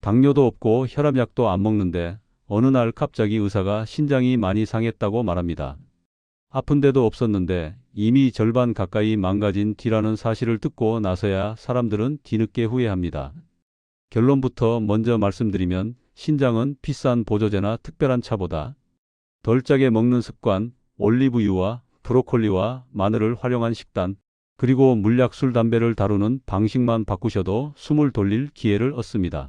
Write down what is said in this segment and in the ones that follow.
당뇨도 없고 혈압약도 안 먹는데 어느 날 갑자기 의사가 신장이 많이 상했다고 말합니다. 아픈 데도 없었는데 이미 절반 가까이 망가진 뒤라는 사실을 듣고 나서야 사람들은 뒤늦게 후회합니다. 결론부터 먼저 말씀드리면 신장은 비싼 보조제나 특별한 차보다 덜 짜게 먹는 습관, 올리브유와 브로콜리와 마늘을 활용한 식단, 그리고 물약 술 담배를 다루는 방식만 바꾸셔도 숨을 돌릴 기회를 얻습니다.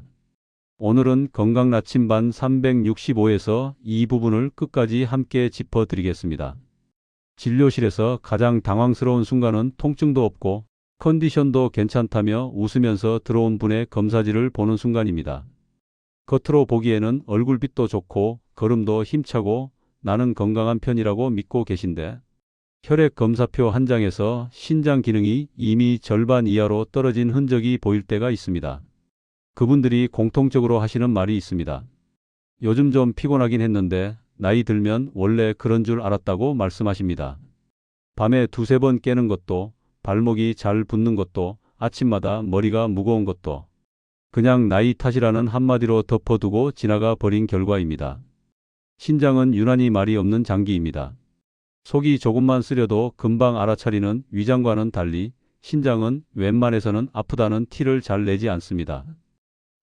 오늘은 건강 나침반 365에서 이 부분을 끝까지 함께 짚어드리겠습니다. 진료실에서 가장 당황스러운 순간은 통증도 없고 컨디션도 괜찮다며 웃으면서 들어온 분의 검사지를 보는 순간입니다. 겉으로 보기에는 얼굴빛도 좋고 걸음도 힘차고 나는 건강한 편이라고 믿고 계신데 혈액 검사표 한 장에서 신장 기능이 이미 절반 이하로 떨어진 흔적이 보일 때가 있습니다. 그분들이 공통적으로 하시는 말이 있습니다. 요즘 좀 피곤하긴 했는데 나이 들면 원래 그런 줄 알았다고 말씀하십니다. 밤에 두세 번 깨는 것도, 발목이 잘 붓는 것도, 아침마다 머리가 무거운 것도 그냥 나이 탓이라는 한마디로 덮어두고 지나가 버린 결과입니다. 신장은 유난히 말이 없는 장기입니다. 속이 조금만 쓰려도 금방 알아차리는 위장과는 달리 신장은 웬만해서는 아프다는 티를 잘 내지 않습니다.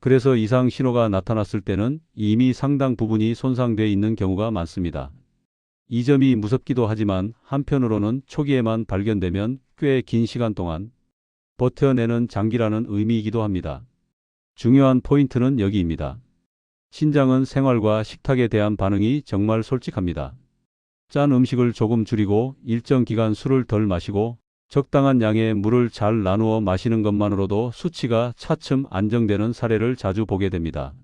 그래서 이상 신호가 나타났을 때는 이미 상당 부분이 손상되어 있는 경우가 많습니다. 이 점이 무섭기도 하지만 한편으로는 초기에만 발견되면 꽤 긴 시간 동안 버텨내는 장기라는 의미이기도 합니다. 중요한 포인트는 여기입니다. 신장은 생활과 식탁에 대한 반응이 정말 솔직합니다. 짠 음식을 조금 줄이고 일정 기간 술을 덜 마시고 적당한 양의 물을 잘 나누어 마시는 것만으로도 수치가 차츰 안정되는 사례를 자주 보게 됩니다.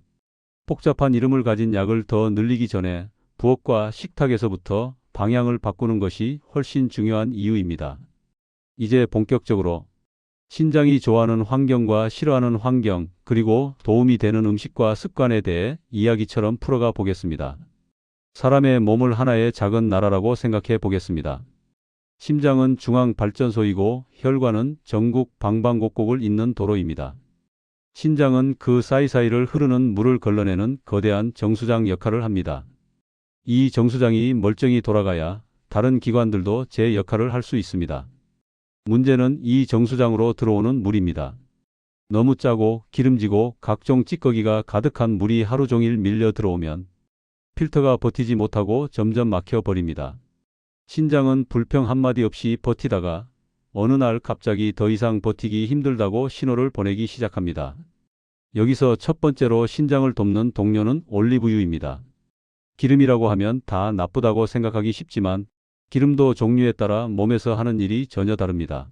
복잡한 이름을 가진 약을 더 늘리기 전에 부엌과 식탁에서부터 방향을 바꾸는 것이 훨씬 중요한 이유입니다. 이제 본격적으로 신장이 좋아하는 환경과 싫어하는 환경, 그리고 도움이 되는 음식과 습관에 대해 이야기처럼 풀어가 보겠습니다. 사람의 몸을 하나의 작은 나라라고 생각해 보겠습니다. 심장은 중앙발전소이고 혈관은 전국 방방곡곡을 잇는 도로입니다. 신장은 그 사이사이를 흐르는 물을 걸러내는 거대한 정수장 역할을 합니다. 이 정수장이 멀쩡히 돌아가야 다른 기관들도 제 역할을 할 수 있습니다. 문제는 이 정수장으로 들어오는 물입니다. 너무 짜고 기름지고 각종 찌꺼기가 가득한 물이 하루 종일 밀려 들어오면 필터가 버티지 못하고 점점 막혀버립니다. 신장은 불평 한마디 없이 버티다가 어느 날 갑자기 더 이상 버티기 힘들다고 신호를 보내기 시작합니다. 여기서 첫 번째로 신장을 돕는 동료는 올리브유입니다. 기름이라고 하면 다 나쁘다고 생각하기 쉽지만 기름도 종류에 따라 몸에서 하는 일이 전혀 다릅니다.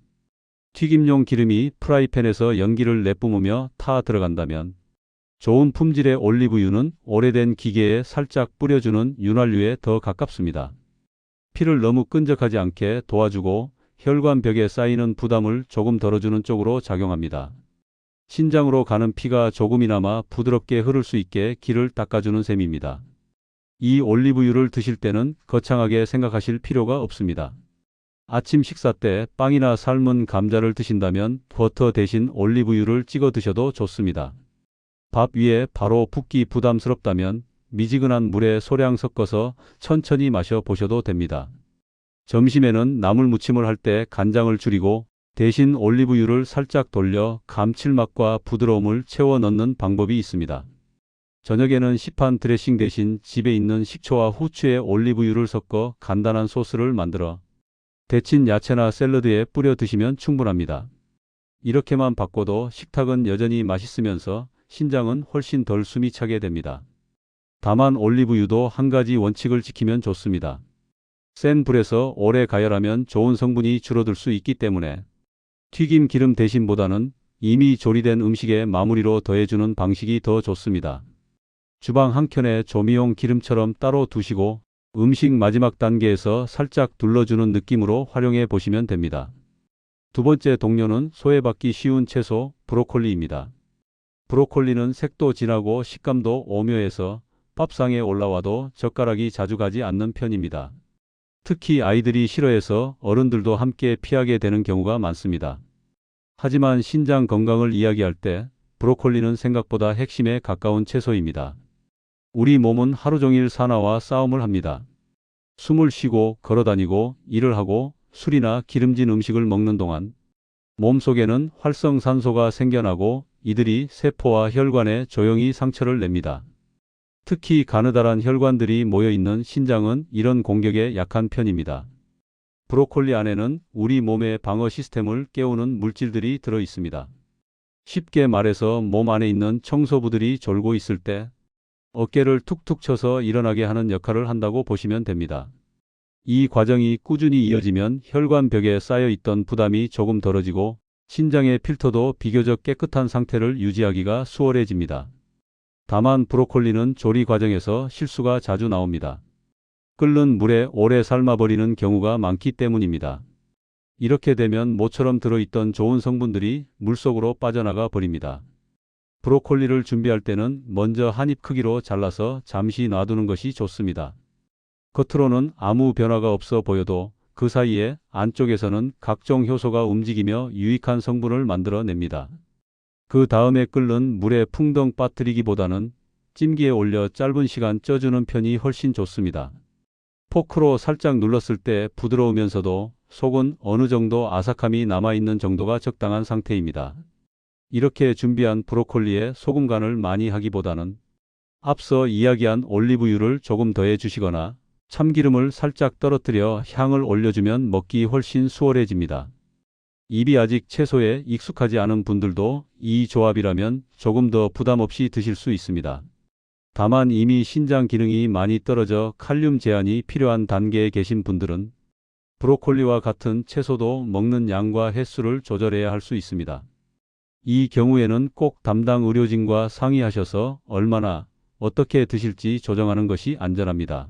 튀김용 기름이 프라이팬에서 연기를 내뿜으며 타 들어간다면 좋은 품질의 올리브유는 오래된 기계에 살짝 뿌려주는 윤활유에 더 가깝습니다. 피를 너무 끈적하지 않게 도와주고 혈관벽에 쌓이는 부담을 조금 덜어주는 쪽으로 작용합니다. 신장으로 가는 피가 조금이나마 부드럽게 흐를 수 있게 길을 닦아주는 셈입니다. 이 올리브유를 드실 때는 거창하게 생각하실 필요가 없습니다. 아침 식사 때 빵이나 삶은 감자를 드신다면 버터 대신 올리브유를 찍어 드셔도 좋습니다. 밥 위에 바로 붓기 부담스럽다면 미지근한 물에 소량 섞어서 천천히 마셔 보셔도 됩니다. 점심에는 나물 무침을 할 때 간장을 줄이고 대신 올리브유를 살짝 돌려 감칠맛과 부드러움을 채워 넣는 방법이 있습니다. 저녁에는 시판 드레싱 대신 집에 있는 식초와 후추에 올리브유를 섞어 간단한 소스를 만들어 데친 야채나 샐러드에 뿌려 드시면 충분합니다. 이렇게만 바꿔도 식탁은 여전히 맛있으면서 신장은 훨씬 덜 숨이 차게 됩니다. 다만 올리브유도 한 가지 원칙을 지키면 좋습니다. 센 불에서 오래 가열하면 좋은 성분이 줄어들 수 있기 때문에 튀김 기름 대신보다는 이미 조리된 음식에 마무리로 더해주는 방식이 더 좋습니다. 주방 한켠에 조미용 기름처럼 따로 두시고 음식 마지막 단계에서 살짝 둘러주는 느낌으로 활용해 보시면 됩니다. 두 번째 동료는 소외받기 쉬운 채소 브로콜리입니다. 브로콜리는 색도 진하고 식감도 오묘해서 밥상에 올라와도 젓가락이 자주 가지 않는 편입니다. 특히 아이들이 싫어해서 어른들도 함께 피하게 되는 경우가 많습니다. 하지만 신장 건강을 이야기할 때 브로콜리는 생각보다 핵심에 가까운 채소입니다. 우리 몸은 하루 종일 산화와 싸움을 합니다. 숨을 쉬고 걸어다니고 일을 하고 술이나 기름진 음식을 먹는 동안 몸속에는 활성산소가 생겨나고 이들이 세포와 혈관에 조용히 상처를 냅니다. 특히 가느다란 혈관들이 모여있는 신장은 이런 공격에 약한 편입니다. 브로콜리 안에는 우리 몸의 방어 시스템을 깨우는 물질들이 들어 있습니다. 쉽게 말해서 몸 안에 있는 청소부들이 졸고 있을 때 어깨를 툭툭 쳐서 일어나게 하는 역할을 한다고 보시면 됩니다. 이 과정이 꾸준히 이어지면 혈관벽에 쌓여 있던 부담이 조금 덜어지고 신장의 필터도 비교적 깨끗한 상태를 유지하기가 수월해집니다. 다만 브로콜리는 조리 과정에서 실수가 자주 나옵니다. 끓는 물에 오래 삶아버리는 경우가 많기 때문입니다. 이렇게 되면 모처럼 들어있던 좋은 성분들이 물속으로 빠져나가 버립니다. 브로콜리를 준비할 때는 먼저 한 입 크기로 잘라서 잠시 놔두는 것이 좋습니다. 겉으로는 아무 변화가 없어 보여도 그 사이에 안쪽에서는 각종 효소가 움직이며 유익한 성분을 만들어냅니다. 그 다음에 끓는 물에 풍덩 빠뜨리기보다는 찜기에 올려 짧은 시간 쪄주는 편이 훨씬 좋습니다. 포크로 살짝 눌렀을 때 부드러우면서도 속은 어느 정도 아삭함이 남아있는 정도가 적당한 상태입니다. 이렇게 준비한 브로콜리에 소금 간을 많이 하기보다는 앞서 이야기한 올리브유를 조금 더해 주시거나 참기름을 살짝 떨어뜨려 향을 올려주면 먹기 훨씬 수월해집니다. 입이 아직 채소에 익숙하지 않은 분들도 이 조합이라면 조금 더 부담 없이 드실 수 있습니다. 다만 이미 신장 기능이 많이 떨어져 칼륨 제한이 필요한 단계에 계신 분들은 브로콜리와 같은 채소도 먹는 양과 횟수를 조절해야 할 수 있습니다. 이 경우에는 꼭 담당 의료진과 상의하셔서 얼마나 어떻게 드실지 조정하는 것이 안전합니다.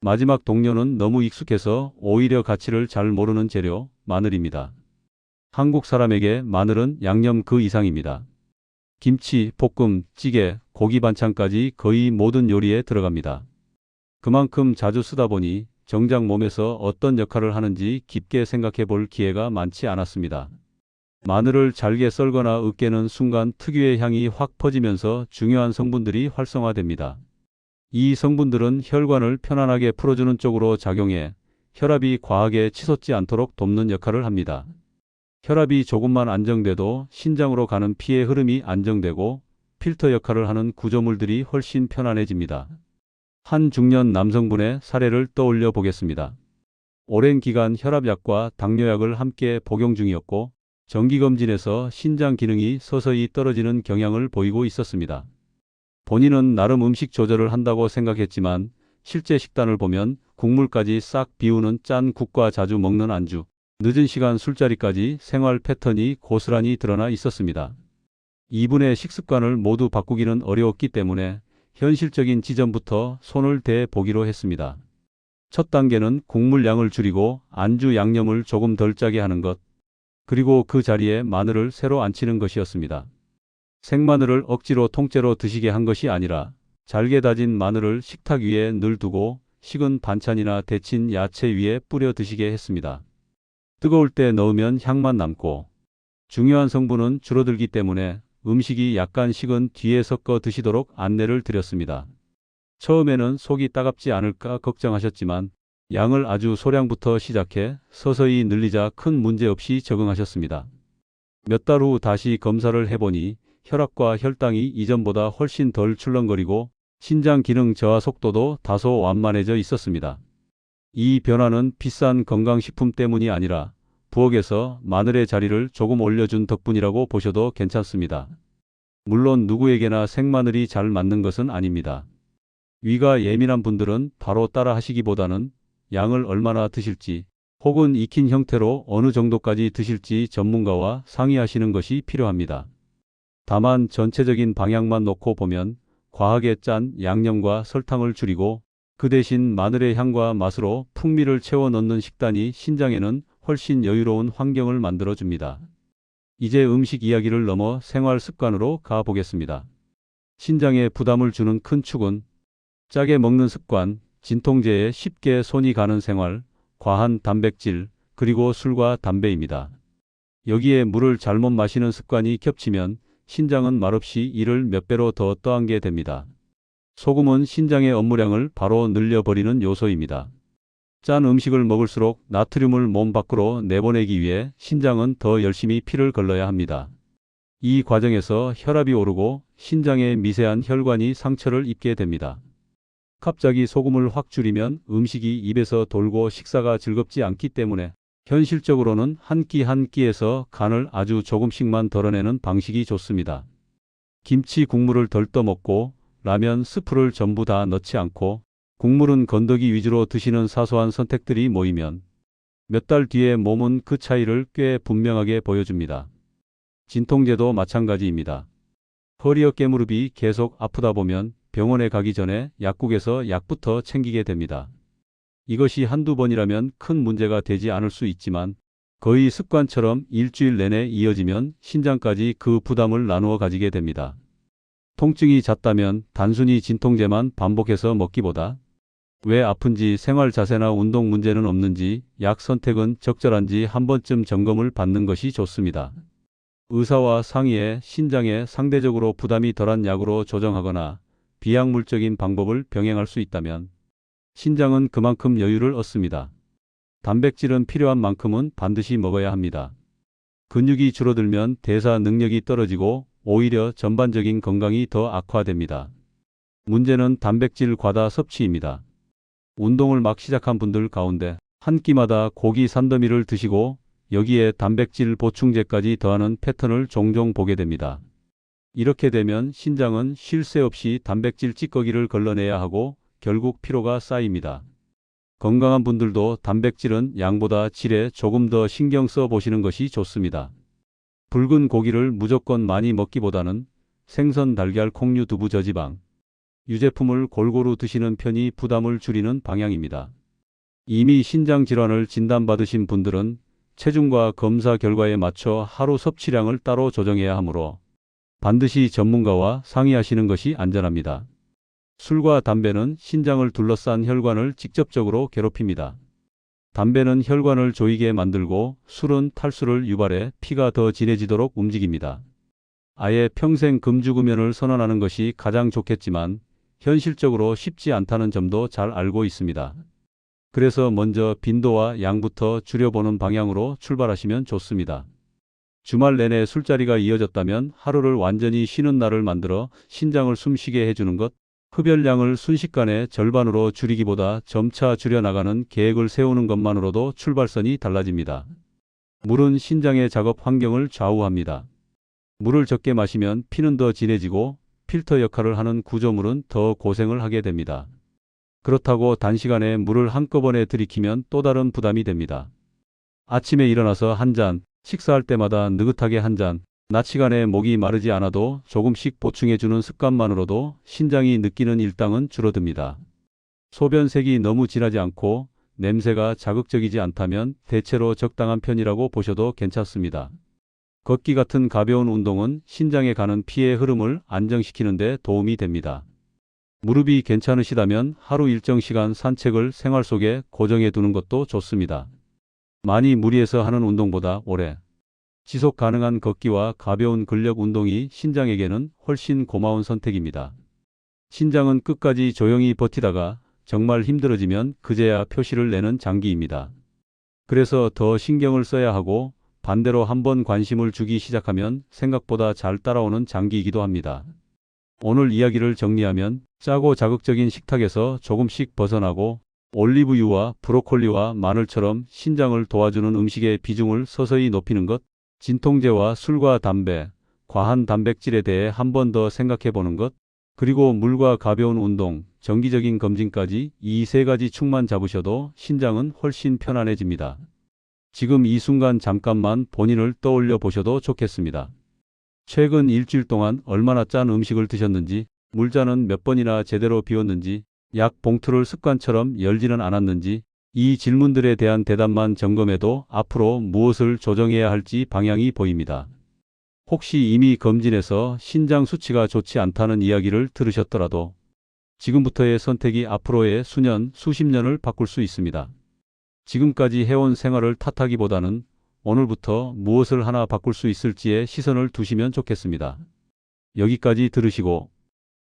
마지막 동료는 너무 익숙해서 오히려 가치를 잘 모르는 재료, 마늘입니다. 한국 사람에게 마늘은 양념 그 이상입니다. 김치, 볶음, 찌개, 고기 반찬까지 거의 모든 요리에 들어갑니다. 그만큼 자주 쓰다 보니 정작 몸에서 어떤 역할을 하는지 깊게 생각해 볼 기회가 많지 않았습니다. 마늘을 잘게 썰거나 으깨는 순간 특유의 향이 확 퍼지면서 중요한 성분들이 활성화됩니다. 이 성분들은 혈관을 편안하게 풀어주는 쪽으로 작용해 혈압이 과하게 치솟지 않도록 돕는 역할을 합니다. 혈압이 조금만 안정돼도 신장으로 가는 피의 흐름이 안정되고 필터 역할을 하는 구조물들이 훨씬 편안해집니다. 한 중년 남성분의 사례를 떠올려 보겠습니다. 오랜 기간 혈압약과 당뇨약을 함께 복용 중이었고 정기검진에서 신장 기능이 서서히 떨어지는 경향을 보이고 있었습니다. 본인은 나름 음식 조절을 한다고 생각했지만 실제 식단을 보면 국물까지 싹 비우는 짠 국과 자주 먹는 안주, 늦은 시간 술자리까지 생활 패턴이 고스란히 드러나 있었습니다. 이분의 식습관을 모두 바꾸기는 어려웠기 때문에 현실적인 지점부터 손을 대 보기로 했습니다. 첫 단계는 국물 양을 줄이고 안주 양념을 조금 덜 짜게 하는 것, 그리고 그 자리에 마늘을 새로 안치는 것이었습니다. 생마늘을 억지로 통째로 드시게 한 것이 아니라 잘게 다진 마늘을 식탁 위에 늘 두고 식은 반찬이나 데친 야채 위에 뿌려 드시게 했습니다. 뜨거울 때 넣으면 향만 남고 중요한 성분은 줄어들기 때문에 음식이 약간 식은 뒤에 섞어 드시도록 안내를 드렸습니다. 처음에는 속이 따갑지 않을까 걱정하셨지만 양을 아주 소량부터 시작해 서서히 늘리자 큰 문제 없이 적응하셨습니다. 몇 달 후 다시 검사를 해보니 혈압과 혈당이 이전보다 훨씬 덜 출렁거리고 신장 기능 저하 속도도 다소 완만해져 있었습니다. 이 변화는 비싼 건강식품 때문이 아니라 부엌에서 마늘의 자리를 조금 올려준 덕분이라고 보셔도 괜찮습니다. 물론 누구에게나 생마늘이 잘 맞는 것은 아닙니다. 위가 예민한 분들은 바로 따라 하시기보다는 양을 얼마나 드실지 혹은 익힌 형태로 어느 정도까지 드실지 전문가와 상의하시는 것이 필요합니다. 다만 전체적인 방향만 놓고 보면 과하게 짠 양념과 설탕을 줄이고 그 대신 마늘의 향과 맛으로 풍미를 채워 넣는 식단이 신장에는 훨씬 여유로운 환경을 만들어줍니다. 이제 음식 이야기를 넘어 생활 습관으로 가보겠습니다. 신장에 부담을 주는 큰 축은 짜게 먹는 습관, 진통제에 쉽게 손이 가는 생활, 과한 단백질, 그리고 술과 담배입니다. 여기에 물을 잘못 마시는 습관이 겹치면 신장은 말없이 이를 몇 배로 더 떠안게 됩니다. 소금은 신장의 업무량을 바로 늘려버리는 요소입니다. 짠 음식을 먹을수록 나트륨을 몸 밖으로 내보내기 위해 신장은 더 열심히 피를 걸러야 합니다. 이 과정에서 혈압이 오르고 신장의 미세한 혈관이 상처를 입게 됩니다. 갑자기 소금을 확 줄이면 음식이 입에서 돌고 식사가 즐겁지 않기 때문에 현실적으로는 한 끼 한 끼에서 간을 아주 조금씩만 덜어내는 방식이 좋습니다. 김치 국물을 덜 떠먹고 라면 스프를 전부 다 넣지 않고 국물은 건더기 위주로 드시는 사소한 선택들이 모이면 몇 달 뒤에 몸은 그 차이를 꽤 분명하게 보여줍니다. 진통제도 마찬가지입니다. 허리 어깨 무릎이 계속 아프다 보면 병원에 가기 전에 약국에서 약부터 챙기게 됩니다. 이것이 한두 번이라면 큰 문제가 되지 않을 수 있지만 거의 습관처럼 일주일 내내 이어지면 신장까지 그 부담을 나누어 가지게 됩니다. 통증이 잦다면 단순히 진통제만 반복해서 먹기보다 왜 아픈지 생활 자세나 운동 문제는 없는지 약 선택은 적절한지 한 번쯤 점검을 받는 것이 좋습니다. 의사와 상의해 신장에 상대적으로 부담이 덜한 약으로 조정하거나 비약물적인 방법을 병행할 수 있다면 신장은 그만큼 여유를 얻습니다. 단백질은 필요한 만큼은 반드시 먹어야 합니다. 근육이 줄어들면 대사 능력이 떨어지고 오히려 전반적인 건강이 더 악화됩니다. 문제는 단백질 과다 섭취입니다. 운동을 막 시작한 분들 가운데 한 끼마다 고기 산더미를 드시고 여기에 단백질 보충제까지 더하는 패턴을 종종 보게 됩니다. 이렇게 되면 신장은 쉴 새 없이 단백질 찌꺼기를 걸러내야 하고 결국 피로가 쌓입니다. 건강한 분들도 단백질은 양보다 질에 조금 더 신경 써 보시는 것이 좋습니다. 붉은 고기를 무조건 많이 먹기보다는 생선, 달걀, 콩류, 두부, 저지방, 유제품을 골고루 드시는 편이 부담을 줄이는 방향입니다. 이미 신장 질환을 진단받으신 분들은 체중과 검사 결과에 맞춰 하루 섭취량을 따로 조정해야 하므로 반드시 전문가와 상의하시는 것이 안전합니다. 술과 담배는 신장을 둘러싼 혈관을 직접적으로 괴롭힙니다. 담배는 혈관을 조이게 만들고 술은 탈수를 유발해 피가 더 진해지도록 움직입니다. 아예 평생 금주금연을 선언하는 것이 가장 좋겠지만 현실적으로 쉽지 않다는 점도 잘 알고 있습니다. 그래서 먼저 빈도와 양부터 줄여보는 방향으로 출발하시면 좋습니다. 주말 내내 술자리가 이어졌다면 하루를 완전히 쉬는 날을 만들어 신장을 숨쉬게 해주는 것, 흡연량을 순식간에 절반으로 줄이기보다 점차 줄여나가는 계획을 세우는 것만으로도 출발선이 달라집니다. 물은 신장의 작업 환경을 좌우합니다. 물을 적게 마시면 피는 더 진해지고 필터 역할을 하는 구조물은 더 고생을 하게 됩니다. 그렇다고 단시간에 물을 한꺼번에 들이키면 또 다른 부담이 됩니다. 아침에 일어나서 한 잔, 식사할 때마다 느긋하게 한 잔, 낮 시간에 목이 마르지 않아도 조금씩 보충해주는 습관만으로도 신장이 느끼는 일당은 줄어듭니다. 소변색이 너무 진하지 않고 냄새가 자극적이지 않다면 대체로 적당한 편이라고 보셔도 괜찮습니다. 걷기 같은 가벼운 운동은 신장에 가는 피의 흐름을 안정시키는 데 도움이 됩니다. 무릎이 괜찮으시다면 하루 일정 시간 산책을 생활 속에 고정해 두는 것도 좋습니다. 많이 무리해서 하는 운동보다 오래 지속 가능한 걷기와 가벼운 근력 운동이 신장에게는 훨씬 고마운 선택입니다. 신장은 끝까지 조용히 버티다가 정말 힘들어지면 그제야 표시를 내는 장기입니다. 그래서 더 신경을 써야 하고 반대로 한번 관심을 주기 시작하면 생각보다 잘 따라오는 장기이기도 합니다. 오늘 이야기를 정리하면 짜고 자극적인 식탁에서 조금씩 벗어나고 올리브유와 브로콜리와 마늘처럼 신장을 도와주는 음식의 비중을 서서히 높이는 것, 진통제와 술과 담배, 과한 단백질에 대해 한 번 더 생각해 보는 것, 그리고 물과 가벼운 운동, 정기적인 검진까지 이 세 가지 축만 잡으셔도 신장은 훨씬 편안해집니다. 지금 이 순간 잠깐만 본인을 떠올려 보셔도 좋겠습니다. 최근 일주일 동안 얼마나 짠 음식을 드셨는지, 물잔은 몇 번이나 제대로 비웠는지, 약 봉투를 습관처럼 열지는 않았는지, 이 질문들에 대한 대답만 점검해도 앞으로 무엇을 조정해야 할지 방향이 보입니다. 혹시 이미 검진해서 신장 수치가 좋지 않다는 이야기를 들으셨더라도 지금부터의 선택이 앞으로의 수년, 수십 년을 바꿀 수 있습니다. 지금까지 해온 생활을 탓하기보다는 오늘부터 무엇을 하나 바꿀 수 있을지에 시선을 두시면 좋겠습니다. 여기까지 들으시고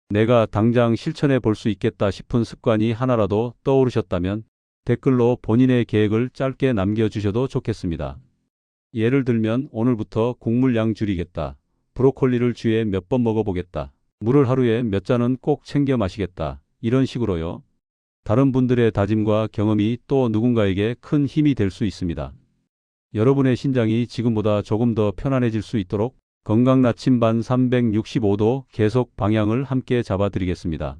내가 당장 실천해 볼 수 있겠다 싶은 습관이 하나라도 떠오르셨다면 댓글로 본인의 계획을 짧게 남겨주셔도 좋겠습니다. 예를 들면 오늘부터 국물 양 줄이겠다. 브로콜리를 주에 몇 번 먹어보겠다. 물을 하루에 몇 잔은 꼭 챙겨 마시겠다. 이런 식으로요. 다른 분들의 다짐과 경험이 또 누군가에게 큰 힘이 될 수 있습니다. 여러분의 신장이 지금보다 조금 더 편안해질 수 있도록 건강 나침반 365도 계속 방향을 함께 잡아드리겠습니다.